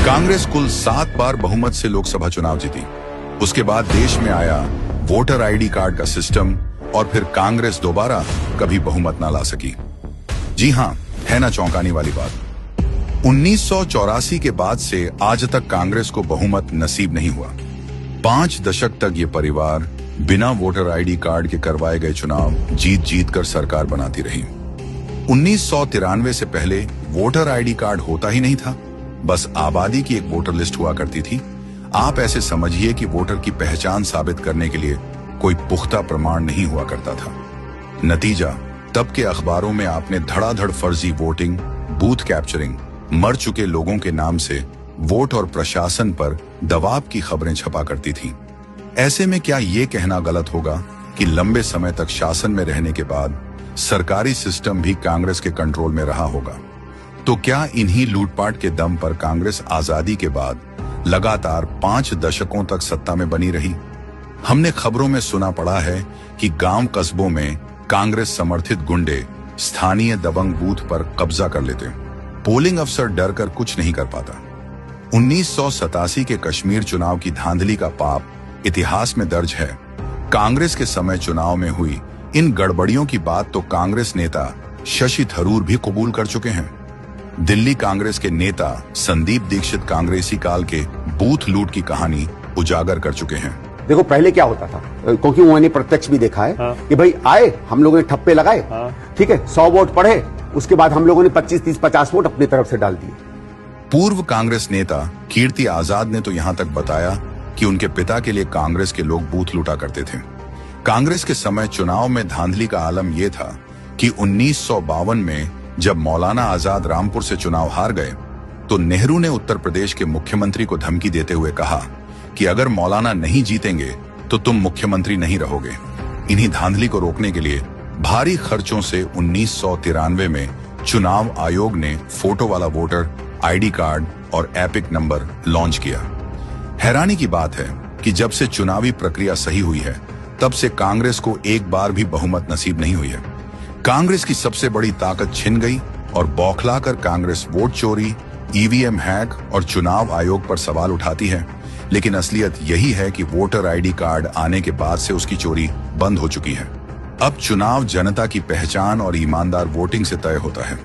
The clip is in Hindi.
कांग्रेस कुल 7 बार बहुमत से लोकसभा चुनाव जीती। उसके बाद देश में आया वोटर आईडी कार्ड का सिस्टम और फिर कांग्रेस दोबारा कभी बहुमत ना ला सकी। जी हां, है ना चौंकाने वाली बात। 1984 के बाद से आज तक कांग्रेस को बहुमत नसीब नहीं हुआ। 5 दशक तक ये परिवार बिना वोटर आईडी कार्ड के करवाए गए चुनाव जीत कर सरकार बनाती रही। 1993 से पहले वोटर आईडी कार्ड होता ही नहीं था, बस आबादी की एक वोटर लिस्ट हुआ करती थी। आप ऐसे समझिए कि वोटर की पहचान साबित करने के लिए कोई पुख्ता प्रमाण नहीं हुआ करता था। नतीजा, तब के अखबारों में आपने धड़ाधड़ फर्जी वोटिंग, बूथ कैप्चरिंग, मर चुके लोगों के नाम से वोट और प्रशासन पर दबाव की खबरें छपा करती थी। ऐसे में क्या ये कहना गलत होगा कि लंबे समय तक शासन में रहने के बाद सरकारी सिस्टम भी कांग्रेस के कंट्रोल में रहा होगा? तो क्या इन्हीं लूटपाट के दम पर कांग्रेस आजादी के बाद लगातार 5 दशकों तक सत्ता में बनी रही? हमने खबरों में सुना पड़ा है कि गांव कस्बों में कांग्रेस समर्थित गुंडे स्थानीय दबंग बूथ पर कब्जा कर लेते। पोलिंग अफसर डरकर कुछ नहीं कर पाता। 1987 के कश्मीर चुनाव की धांधली का पाप इतिहास में दर्ज है। कांग्रेस के समय चुनाव में हुई इन गड़बड़ियों की बात तो कांग्रेस नेता शशि थरूर भी कबूल कर चुके हैं। दिल्ली कांग्रेस के नेता संदीप दीक्षित कांग्रेसी काल के बूथ लूट की कहानी उजागर कर चुके हैं। देखो पहले क्या होता था, क्योंकि उन्होंने प्रत्यक्ष भी देखा है कि भाई आए, हम लोगों ने ठप्पे लगाए, ठीक है, 100 वोट पढ़े, उसके बाद हम लोगों ने 25, 30, 50 वोट अपनी तरफ से डाल दिए। पूर्व कांग्रेस नेता कीर्ति आजाद ने तो यहां तक बताया कि उनके पिता के लिए कांग्रेस के लोग बूथ लूटा करते थे। कांग्रेस के समय चुनाव में धांधली का आलम यह था कि 1952 में जब मौलाना आजाद रामपुर से चुनाव हार गए तो नेहरू ने उत्तर प्रदेश के मुख्यमंत्री को धमकी देते हुए कहा कि अगर मौलाना नहीं जीतेंगे तो तुम मुख्यमंत्री नहीं रहोगे। इन्हीं धांधली को रोकने के लिए भारी खर्चों से 1993 में चुनाव आयोग ने फोटो वाला वोटर आईडी कार्ड और एपिक नंबर लॉन्च किया। हैरानी की बात है कि जब से चुनावी प्रक्रिया सही हुई है तब से कांग्रेस को एक बार भी बहुमत नसीब नहीं हुई है। कांग्रेस की सबसे बड़ी ताकत छिन गई और बौखलाकर कांग्रेस वोट चोरी, ईवीएम हैक और चुनाव आयोग पर सवाल उठाती है, लेकिन असलियत यही है कि वोटर आईडी कार्ड आने के बाद से उसकी चोरी बंद हो चुकी है। अब चुनाव जनता की पहचान और ईमानदार वोटिंग से तय होता है।